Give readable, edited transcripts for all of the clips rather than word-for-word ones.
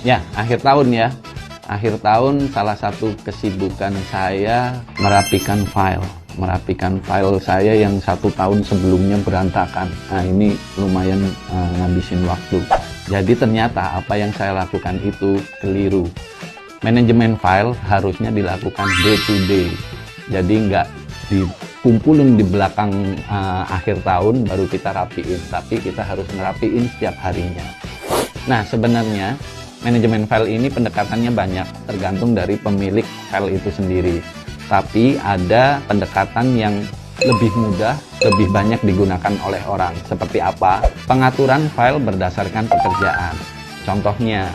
Ya, akhir tahun ya. Akhir tahun salah satu kesibukan saya merapikan file. Merapikan file saya yang 1 tahun sebelumnya berantakan. Nah, ini lumayan ngabisin waktu. Jadi ternyata apa yang saya lakukan itu keliru. Manajemen file harusnya dilakukan day to day. Jadi nggak dikumpulin di belakang akhir tahun baru kita rapiin. Tapi kita harus ngerapiin setiap harinya. Nah, sebenarnya manajemen file ini pendekatannya banyak, tergantung dari pemilik file itu sendiri. Tapi ada pendekatan yang lebih mudah, lebih banyak digunakan oleh orang. Seperti apa? Pengaturan file berdasarkan pekerjaan. Contohnya,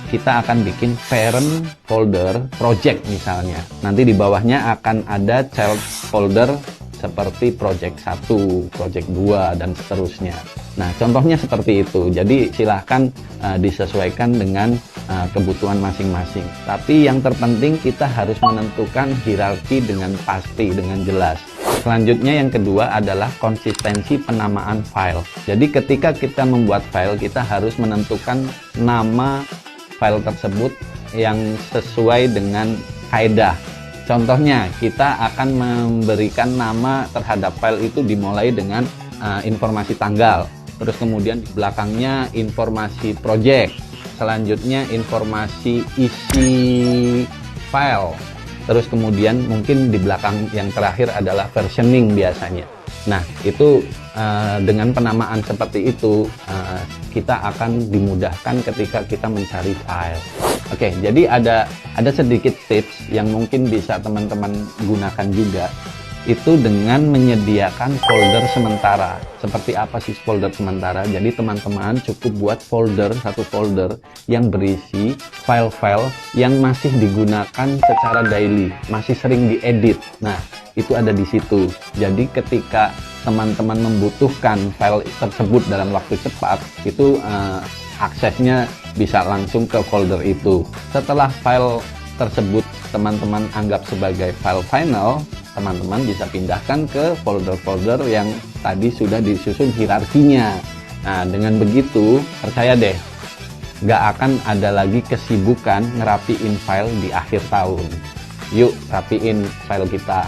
kita akan bikin parent folder project misalnya. Nanti di bawahnya akan ada child folder seperti project 1, project 2, dan seterusnya. Nah, contohnya seperti itu. Jadi silahkan disesuaikan dengan kebutuhan masing-masing. Tapi yang terpenting kita harus menentukan hierarki dengan pasti, dengan jelas. Selanjutnya yang kedua adalah konsistensi penamaan file. Jadi ketika kita membuat file, kita harus menentukan nama file tersebut yang sesuai dengan kaidah. Contohnya, kita akan memberikan nama terhadap file itu dimulai dengan informasi tanggal. Terus kemudian di belakangnya informasi project. Selanjutnya informasi isi file. Terus kemudian mungkin di belakang yang terakhir adalah versioning biasanya. Nah, itu dengan penamaan seperti itu kita akan dimudahkan ketika kita mencari file. Oke, jadi ada sedikit tips yang mungkin bisa teman-teman gunakan juga. Itu dengan menyediakan folder sementara. Seperti apa sih folder sementara? Jadi teman-teman cukup buat satu folder yang berisi file-file yang masih digunakan secara daily, masih sering diedit. Nah, itu ada di situ. Jadi ketika teman-teman membutuhkan file tersebut dalam waktu cepat, itu aksesnya bisa langsung ke folder itu. Setelah file tersebut teman-teman anggap sebagai file final, teman-teman bisa pindahkan ke folder-folder yang tadi sudah disusun hierarkinya. Nah, dengan begitu, percaya deh, nggak akan ada lagi kesibukan ngerapiin file di akhir tahun. Yuk, rapiin file kita.